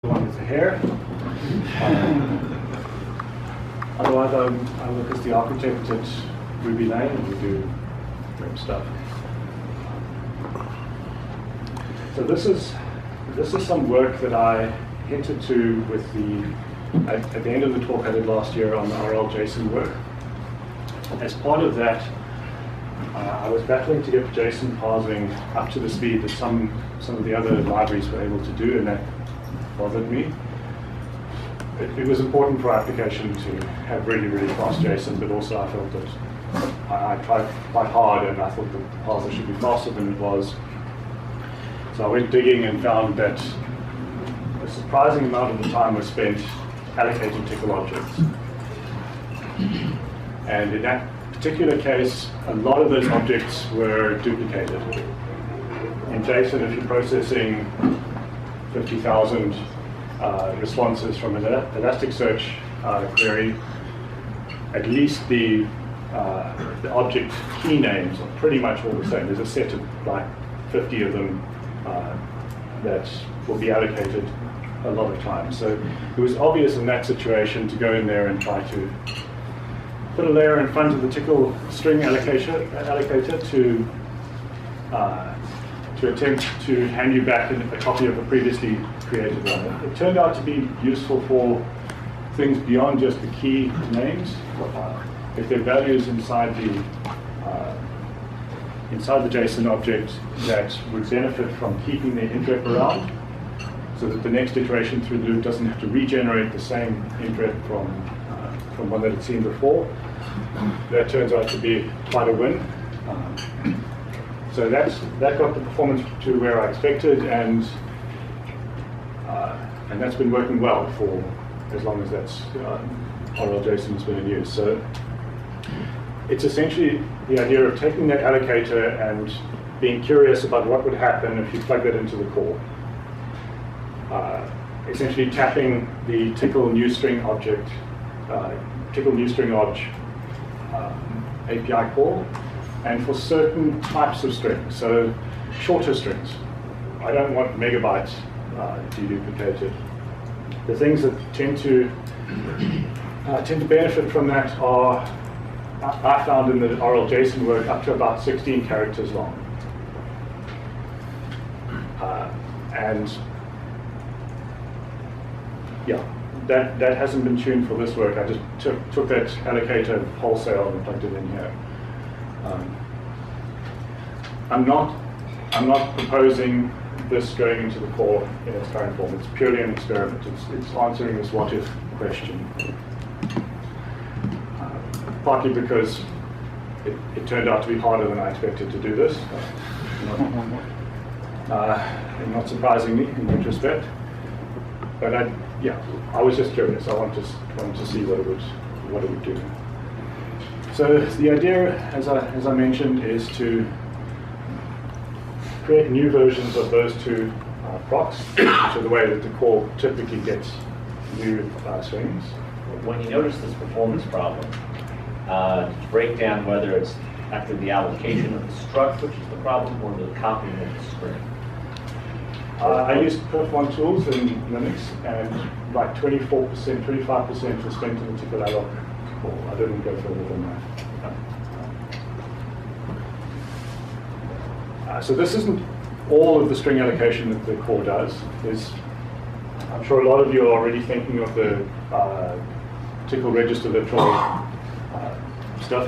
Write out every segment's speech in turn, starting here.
one is a hair. Otherwise, I work as the architect at Ruby Lane, and we do web stuff. So this is some work that I hinted to with at the end of the talk I did last year on the RL-JSON work. As part of that, I was battling to get JSON parsing up to the speed that some of the other libraries were able to do, and that bothered me. It was important for our application to have really, really fast JSON, but also I felt that I tried quite hard, and I thought that the parser should be faster than it was. So I went digging and found that a surprising amount of the time was spent allocating Tcl objects. And in that particular case, a lot of those objects were duplicated. In JSON, if you're processing 50,000 responses from an Elasticsearch query, at least the object key names are pretty much all the same. There's a set of like 50 of them that will be allocated a lot of times. So it was obvious in that situation to go in there and try to put a layer in front of the Tcl string allocator to attempt to hand you back a copy of a previously created one. It turned out to be useful for things beyond just the key names. If there are values inside the JSON object that would benefit from keeping the interep around, so that the next iteration through the loop doesn't have to regenerate the same interep from one that it's seen before, that turns out to be quite a win. So that got the performance to where I expected, and that's been working well for as long as that's RL-JSON has been in use. So it's essentially the idea of taking that allocator and being curious about what would happen if you plug that into the core. Essentially tapping the Tcl NewStringObj API call, and for certain types of strings, so shorter strings. I don't want megabytes deduplicated. The things that tend to benefit from that are, I found in the RL-JSON work, up to about 16 characters long. And yeah, that hasn't been tuned for this work. I just took that allocator wholesale and plugged it in here. I'm not proposing this going into the core in its current form. It's purely an experiment. It's answering this what if question. Partly because it turned out to be harder than I expected to do this. And not surprisingly in retrospect. But I was just curious. I wanted to see what it would do. So the idea, as I mentioned, is to create new versions of those two procs, which are the way that the core typically gets new strings. When you notice this performance problem, to break down whether it's actually the allocation of the struct which is the problem, or the copying of the string. I used perf1 tools in Linux, and like 24%, 25% was spent in the Tcl alloc call. I didn't go further than that. So this isn't all of the string allocation that the core does. I'm sure a lot of you are already thinking of the Tcl register literal stuff,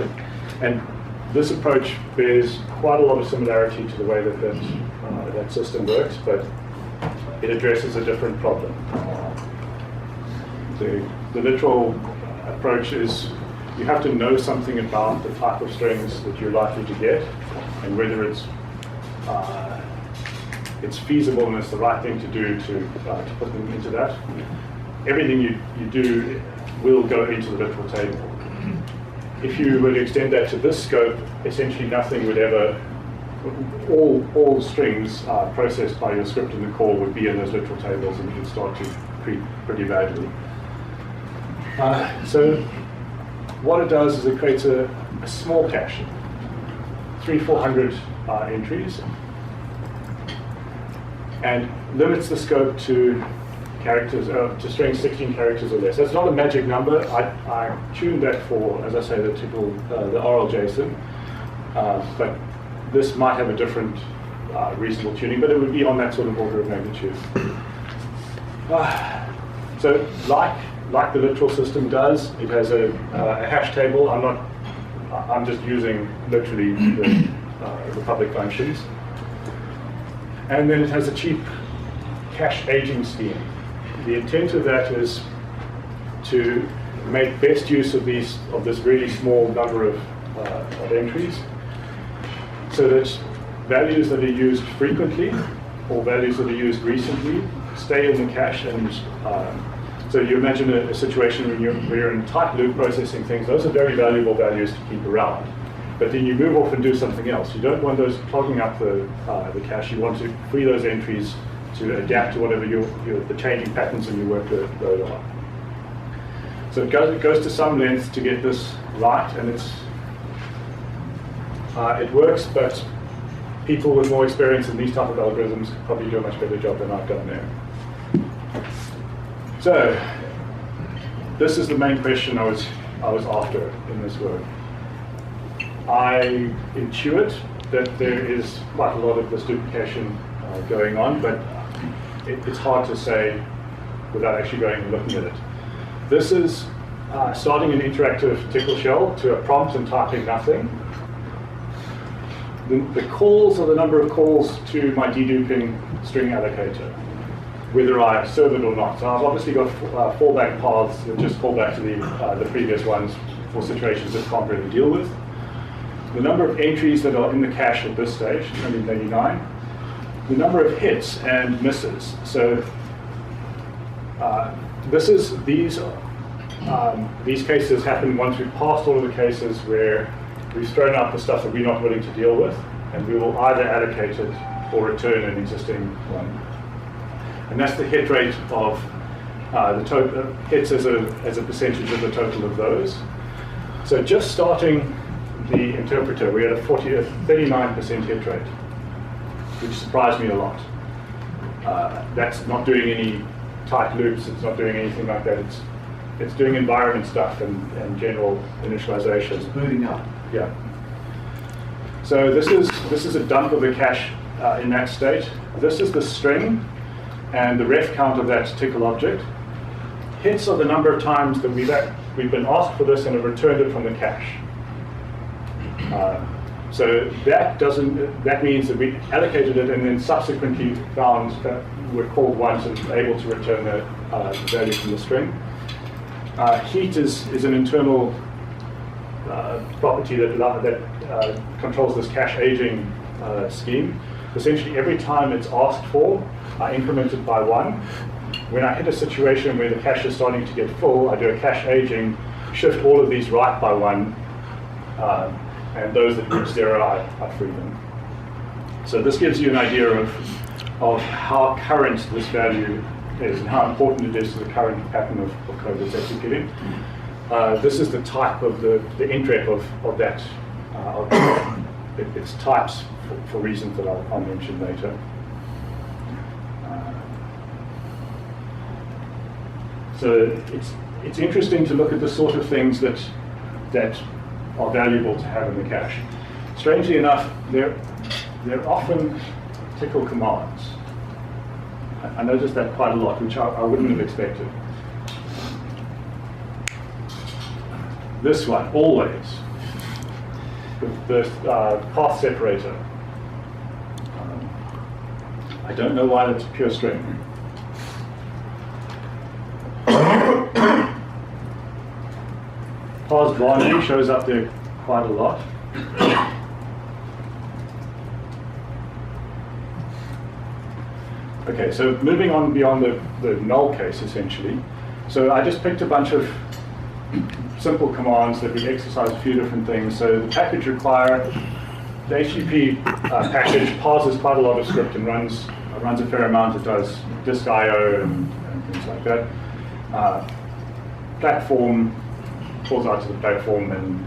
and this approach bears quite a lot of similarity to the way that system works, but it addresses a different problem. The literal approach is you have to know something about the type of strings that you're likely to get, and whether it's feasible and it's the right thing to do to put them into that. Everything you do will go into the literal table. If you were to extend that to this scope, essentially nothing would ever, all strings processed by your script in the core would be in those literal tables, and you would start to creep pretty badly. So what it does is it creates a small cache, 300-400 entries, and limits the scope to characters, to strings 16 characters or less. That's not a magic number. I tuned that for, as I say, the typical, the oral JSON. But this might have a different reasonable tuning, but it would be on that sort of order of magnitude. So like the literal system does, it has a hash table. I'm just using literally the public functions. And then it has a cheap cache aging scheme. The intent of that is to make best use of this really small number of entries, so that values that are used frequently or values that are used recently stay in the cache. And so you imagine a situation when you're in tight loop processing things. Those are very valuable values to keep around. But then you move off and do something else. You don't want those clogging up the cache. You want to free those entries to adapt to whatever the changing patterns in your workload are. So it goes to some length to get this right, and it works, but people with more experience in these type of algorithms could probably do a much better job than I've done there. So this is the main question I was after in this work. I intuit that there is quite a lot of this duplication going on, but it's hard to say without actually going and looking at it. This is starting an interactive Tcl shell to a prompt and typing nothing. The calls are the number of calls to my deduping string allocator, whether I serve it or not. So I've obviously got fallback paths that just call back to the previous ones for situations that can't really deal with. The number of entries that are in the cache at this stage, 189. The number of hits and misses. So these cases happen once we've passed all of the cases where we've thrown out the stuff that we're not willing to deal with, and we will either allocate it or return an existing one. And that's the hit rate of the total hits as a percentage of the total of those. So just starting the interpreter, we had a 39% hit rate, which surprised me a lot. That's not doing any tight loops, it's not doing anything like that. It's doing environment stuff and general initialization. It's booting up. Yeah. So this is a dump of the cache in that state. This is the string and the ref count of that Tcl object. Hits are the number of times that we've been asked for this and have returned it from the cache. So that means that we allocated it and then subsequently found that we're called once and able to return the value from the string. Heat is an internal property that controls this cache aging scheme. Essentially, every time it's asked for, I increment it by 1. When I hit a situation where the cache is starting to get full, I do a cache aging, shift all of these right by 1, and those that reach 0, I free them. So this gives you an idea of how current this value is and how important it is to the current pattern of code that's executing. This is the type of the interep of that. It's types for reasons that I'll mention later. So it's interesting to look at the sort of things that are valuable to have in the cache. Strangely enough, they're often Tcl commands. I noticed that quite a lot, which I wouldn't have expected. This one, always, the path separator. I don't know why that's a pure string. Parse varning shows up there quite a lot. Okay, so moving on beyond the null case, essentially. So I just picked a bunch of simple commands that would exercise a few different things. So the package require, the HTTP package parses quite a lot of script and runs a fair amount. It does disk I/O and things like that. Platform calls out to the platform, and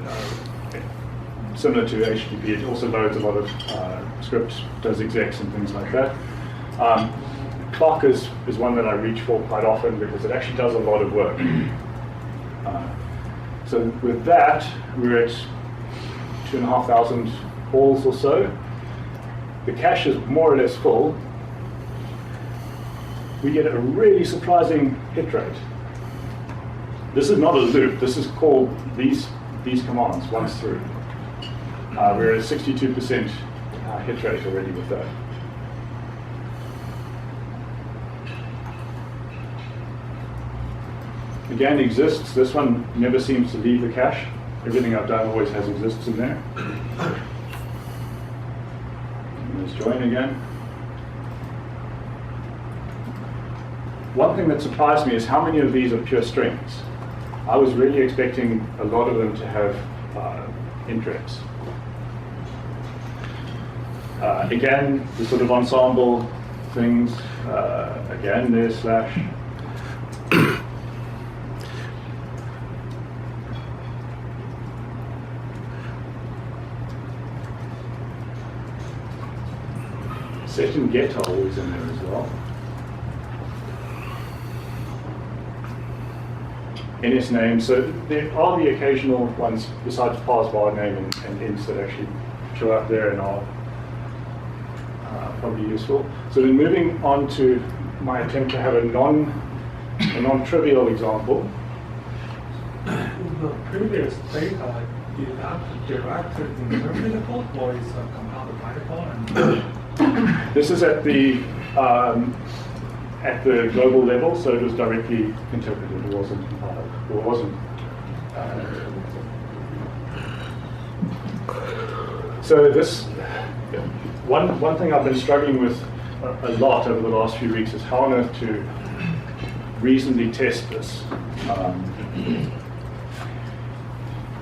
similar to HTTP, it also loads a lot of script, does execs and things like that. clock is one that I reach for quite often because it actually does a lot of work. So with that, we're at 2,500 balls or so. The cache is more or less full. We get a really surprising hit rate. This is not a loop. This is called these commands once through. We're at 62% hit rate already with that. Again, exists. This one never seems to leave the cache. Everything I've done always has exists in there. Let's join again. One thing that surprised me is how many of these are pure strings. I was really expecting a lot of them to have intrets. Again, the sort of ensemble things. Again, there's slash. Set and get are always in there as well. NS name, so there are the occasional ones besides parse var name and ints that actually show up there and are probably useful. So then moving on to my attempt to have a non-trivial example. The previous data, is that directly interpretable or is compiled by default? This is at the global level, so it was directly interpreted. It wasn't compiled. Or it wasn't. So this one thing I've been struggling with a lot over the last few weeks is how on earth to reasonably test this.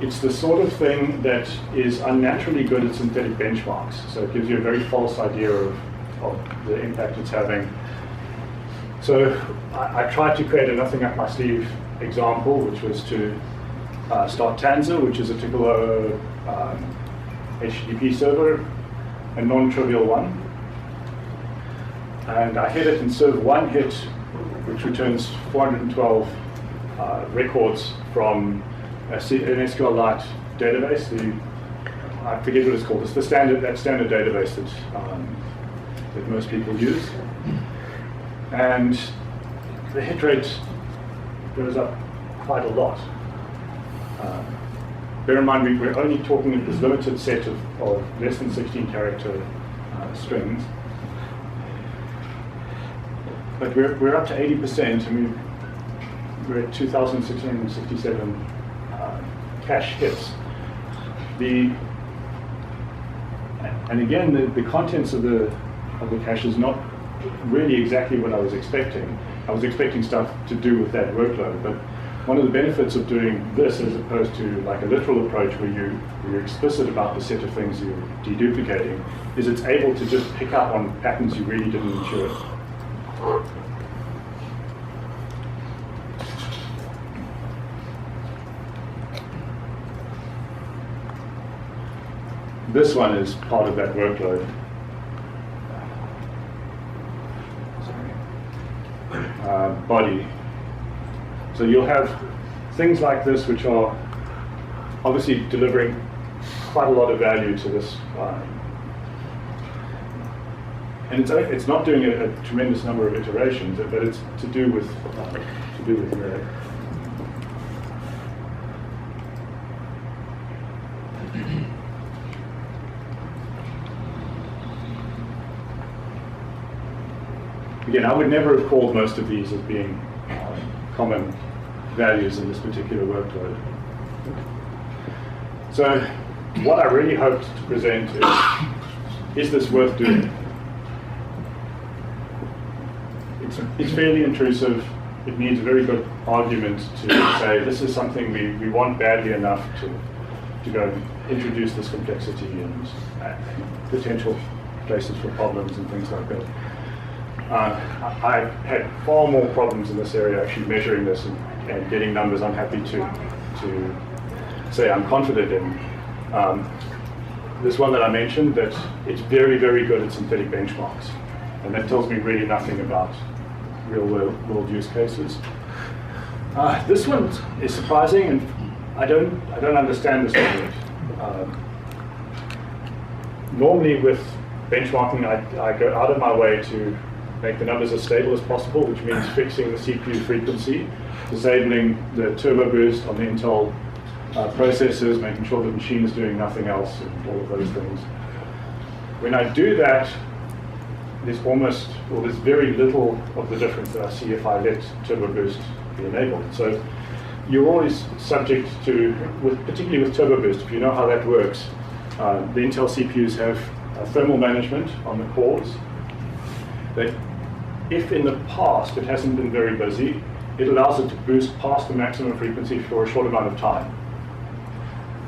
It's the sort of thing that is unnaturally good at synthetic benchmarks. So it gives you a very false idea of the impact it's having. So I tried to create a nothing up my sleeve example, which was to start Tanzer, which is a Tcl' HTTP server, a non-trivial one. And I hit it and serve one hit, which returns 412 records from an SQLite database. I forget what it's called. It's the standard database that most people use. And the hit rate goes up quite a lot. Bear in mind, we're only talking this limited set of less than 16 character strings. But we're up to 80%, and we're at 2,667 cache hits. And again, the contents of the cache is not really exactly what I was expecting. I was expecting stuff to do with that workload, but one of the benefits of doing this as opposed to like a literal approach where you're explicit about the set of things you're deduplicating is it's able to just pick up on patterns you really didn't intuit. This one is part of that workload. Body. So you'll have things like this which are obviously delivering quite a lot of value to this and it's not doing a tremendous number of iterations, but it's to do with merit. Again, I would never have called most of these as being common values in this particular workload. So what I really hoped to present is this worth doing? It's fairly intrusive. It needs a very good argument to say this is something we want badly enough to go introduce this complexity and potential places for problems and things like that. I've had far more problems in this area actually measuring this and getting numbers I'm happy to say I'm confident in. This one that I mentioned, that it's very, very good at synthetic benchmarks. And that tells me really nothing about real world use cases. This one is surprising, and I don't understand this one yet. Normally with benchmarking, I go out of my way to make the numbers as stable as possible, which means fixing the CPU frequency, disabling the turbo boost on the Intel processors, making sure the machine is doing nothing else, and all of those things. When I do that, there's very little of the difference that I see if I let turbo boost be enabled. So you're always subject to, particularly with turbo boost, if you know how that works, the Intel CPUs have thermal management on the cores. That if in the past it hasn't been very busy, it allows it to boost past the maximum frequency for a short amount of time.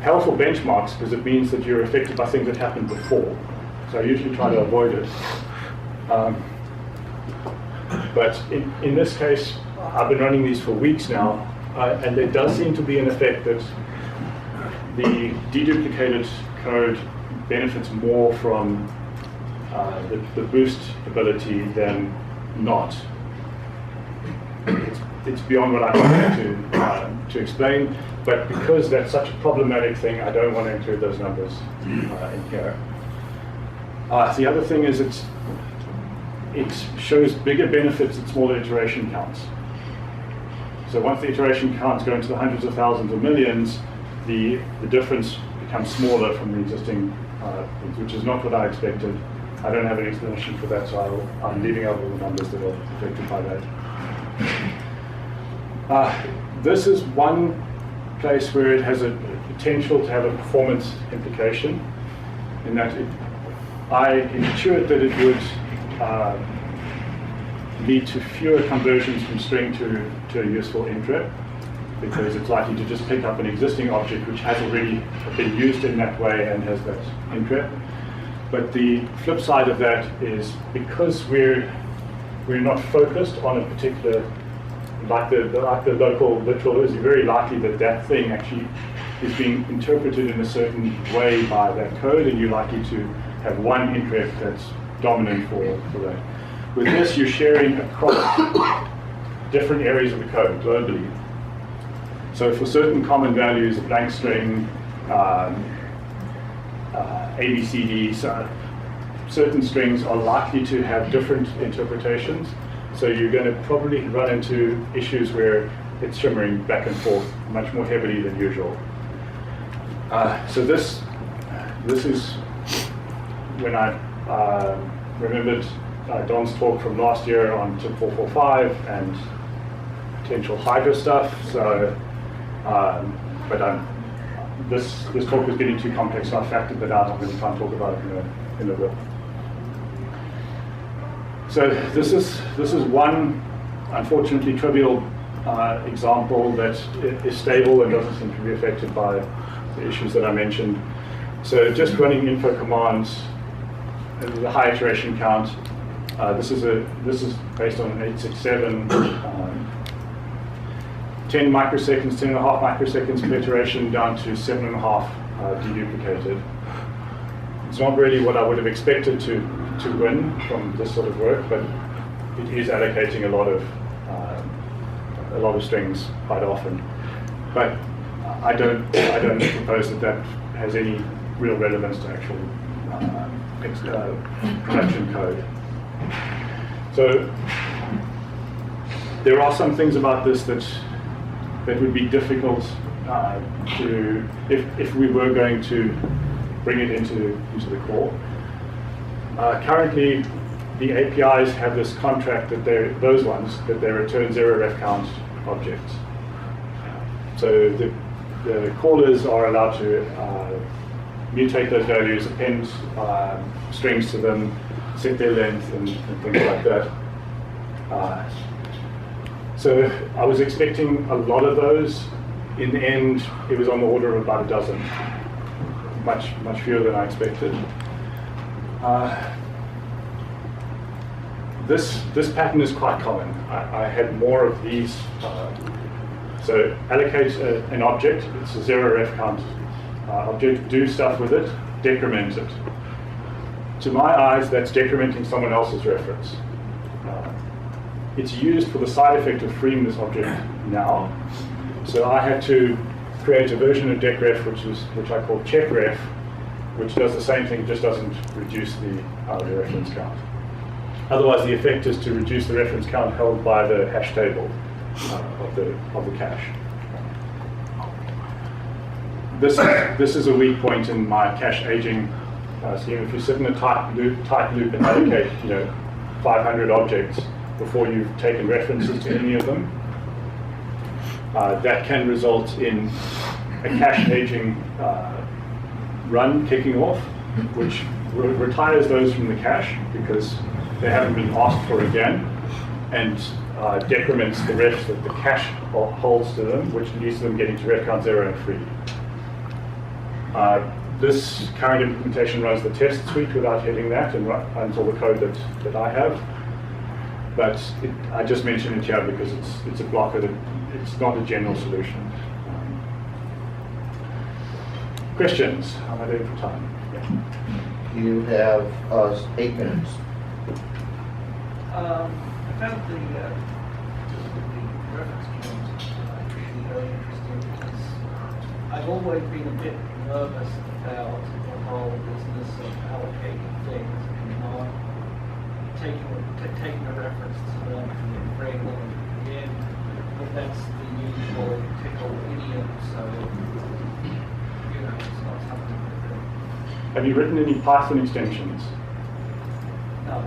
Helpful benchmarks, because it means that you're affected by things that happened before. So I usually try to avoid it. But in this case, I've been running these for weeks now, and there does seem to be an effect that the deduplicated code benefits more from the boost ability than not. It's beyond what I'm going to explain, but because that's such a problematic thing, I don't want to include those numbers in here. The other thing is it shows bigger benefits at smaller iteration counts. So once the iteration counts go into the hundreds of thousands or millions, the difference becomes smaller from the existing things, which is not what I expected. I don't have an explanation for that, so I'm leaving out all the numbers that are affected by that. This is one place where it has a potential to have a performance implication, in that I intuit that it would lead to fewer conversions from string to a useful interrupt, because it's likely to just pick up an existing object which has already been used in that way and has that interrupt. But the flip side of that is, because we're not focused on a particular, like the local literal is, very likely that thing actually is being interpreted in a certain way by that code, and you're likely to have one interrupt that's dominant for that. With this, you're sharing across different areas of the code globally. So for certain common values, a blank string, ABCD, certain strings are likely to have different interpretations. So you're going to probably run into issues where it's shimmering back and forth much more heavily than usual. So this is when I remembered Don's talk from last year on TIP 445 and potential Hydra stuff. So, this talk was getting too complex, so I factored that out. I'm going to try and talk about it in a bit. So this is one, unfortunately, trivial example that is stable and doesn't seem to be affected by the issues that I mentioned. So just running info commands, the high iteration count. This is based on an 867, 10 microseconds, 10.5 microseconds per iteration, down to 7.5 deduplicated. It's not really what I would have expected to win from this sort of work, but it is allocating a lot of strings quite often. But I don't propose that has any real relevance to actual production code. So there are some things about this that would be difficult to, if we were going to bring it into the core. Currently, the APIs have this contract that they return 0 refcount objects. So the callers are allowed to mutate those values, append strings to them, set their length, and things like that. So I was expecting a lot of those. In the end, it was on the order of about a dozen, much fewer than I expected. This pattern is quite common. I had more of these. So allocate an object. It's a 0 ref count object. Do stuff with it. Decrement it. to my eyes, that's decrementing someone else's reference. It's used for the side effect of freeing this object now. So I had to create a version of decref which I call checkref, which does the same thing, just doesn't reduce the reference count. Otherwise, the effect is to reduce the reference count held by the hash table of the cache. This is a weak point in my cache aging scheme. If you sit in a tight loop and allocate 500 objects before you've taken references to any of them, that can result in a cache aging run kicking off, which retires those from the cache because they haven't been asked for again, and decrements the refs that the cache holds to them, which leads to them getting to ref count 0 and free. This current implementation runs the test suite without hitting that and until the code that I have. But I just mention it here because it's a blocker that it's not a general solution. Questions? How am I doing for time? Yeah. You have 8 minutes. I found the reference count actually very interesting because I've always been a bit nervous about the whole business of allocating things and not taking a reference to them and then bringing them in. But that's the usual Tcl' idiom, so it's not something that. Have you written any Python extensions? No.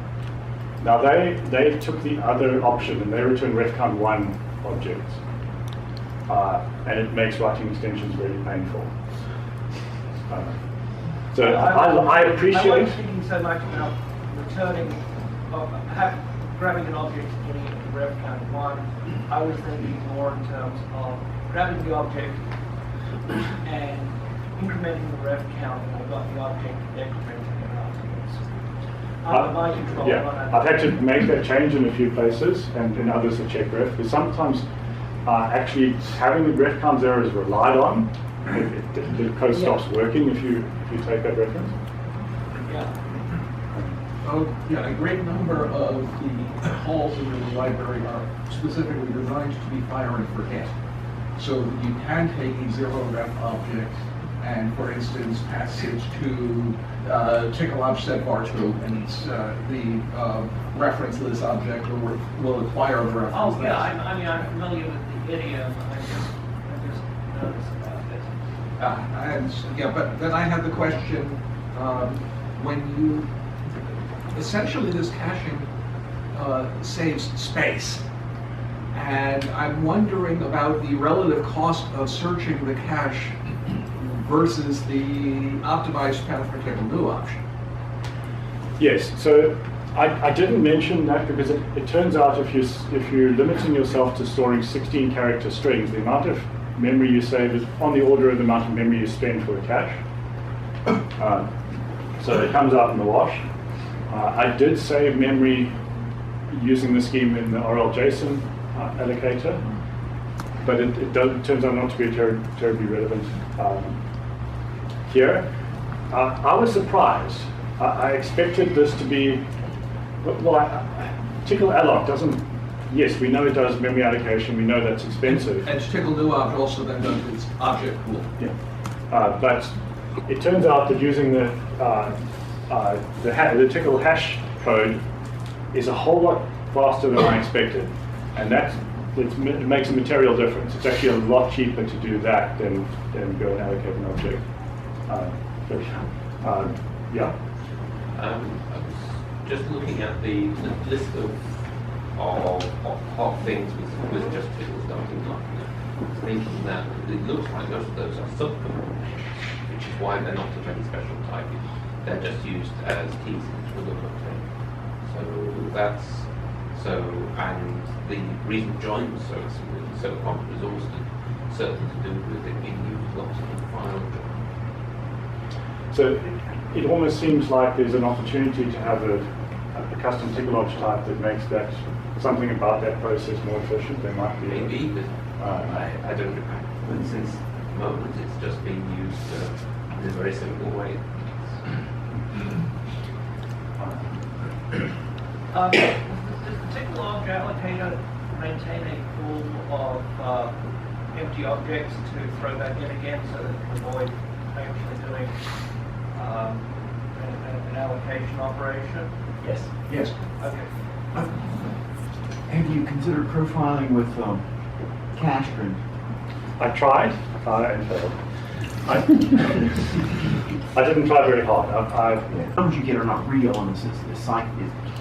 Now they took the other option and they return refcount 1 objects. And it makes writing extensions very painful. So I appreciate. I wasn't thinking so much about returning, grabbing an object and putting it in refcount 1. I was thinking more in terms of grabbing the object and incrementing the ref count, and I got the object decrementing it afterwards. Under my control. Yeah, I've had to make that change in a few places, and in others to check ref. But sometimes actually having the ref count 0 is relied on. The code stops working if you take that reference. Yeah. Yeah, a great number of the calls in the library are specifically designed to be fire and forget. So you can take a 0 ref object and, for instance, pass it to tcl'obj set var2, and the reference to this object will acquire the reference. Oh yeah, I'm familiar with the idiom. I just noticed about this. And yeah, but then I had the question: when you essentially this caching saves space, and I'm wondering about the relative cost of searching the cache versus the optimized path for Tcl' option. Yes, so I didn't mention that because it turns out if you're limiting yourself to storing 16 character strings, the amount of memory you save is on the order of the amount of memory you spend for the cache. So it comes out in the wash. I did save memory using the scheme in the RL-JSON allocator, but it turns out not to be terribly relevant here. I was surprised. I expected this to be, Tcl'2017 doesn't, yes, we know it does memory allocation, we know that's expensive. And Tcl'2017 also then does its object pool. Yeah, but it turns out that using the Tcl hash code is a whole lot faster than I expected, and it makes a material difference. It's actually a lot cheaper to do that than go and allocate an object. Yeah. I was just looking at the list of hot things with just Tcl starting line, thinking that it looks like most of those are subcomponents, which is why they're not of any special type. They're just used as keys into a thing. And the reason join was so resourced and certainly to do with it being used lots in file join. So it almost seems like there's an opportunity to have a custom Tcl''obj type that makes that something about that process more efficient. There might be. Maybe, but I don't know. But since the moment it's just being used in a very simple way. Does the tcl'obj allocator maintain a pool of empty objects to throw back in again so that it can avoid actually doing an allocation operation? Yes. Yes. Okay. Have you considered profiling with cache string? I tried, and failed. I didn't try very hard. The numbers you get are not real in the sense that it's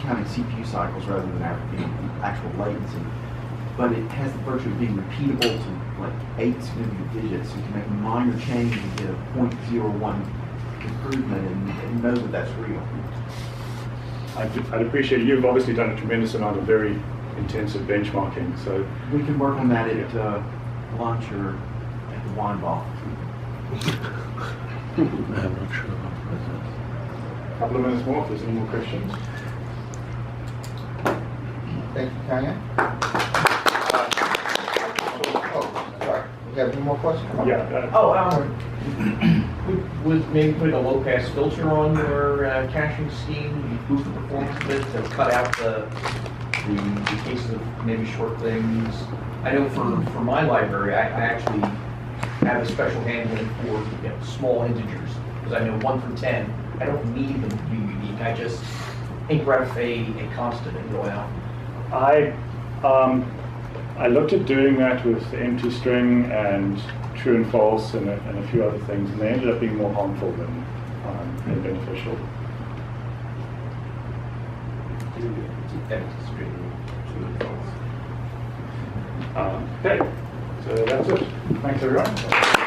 counting CPU cycles rather than actual latency. But it has the virtue of being repeatable to like 8 significant digits. So you can make a minor change and get a 0.01 improvement and know that that's real. I'd appreciate it. You've obviously done a tremendous amount of very intensive benchmarking, so We can work on that at lunch or at the wine bar. I'm not sure about a couple of minutes more if there's any more questions. Thank you, Cyan. Oh, sorry. You have any more questions? Yeah. Would maybe putting a low-pass filter on your caching scheme boost the performance a bit to cut out the cases of maybe short things? I know for my library, I actually have a special handling for small integers because I know 1 through 10, I don't need them to be unique. I just ingress a constant and go out. I looked at doing that with the empty string and true and false and a few other things, and they ended up being more harmful than beneficial. Okay, so that's it. Thanks everyone.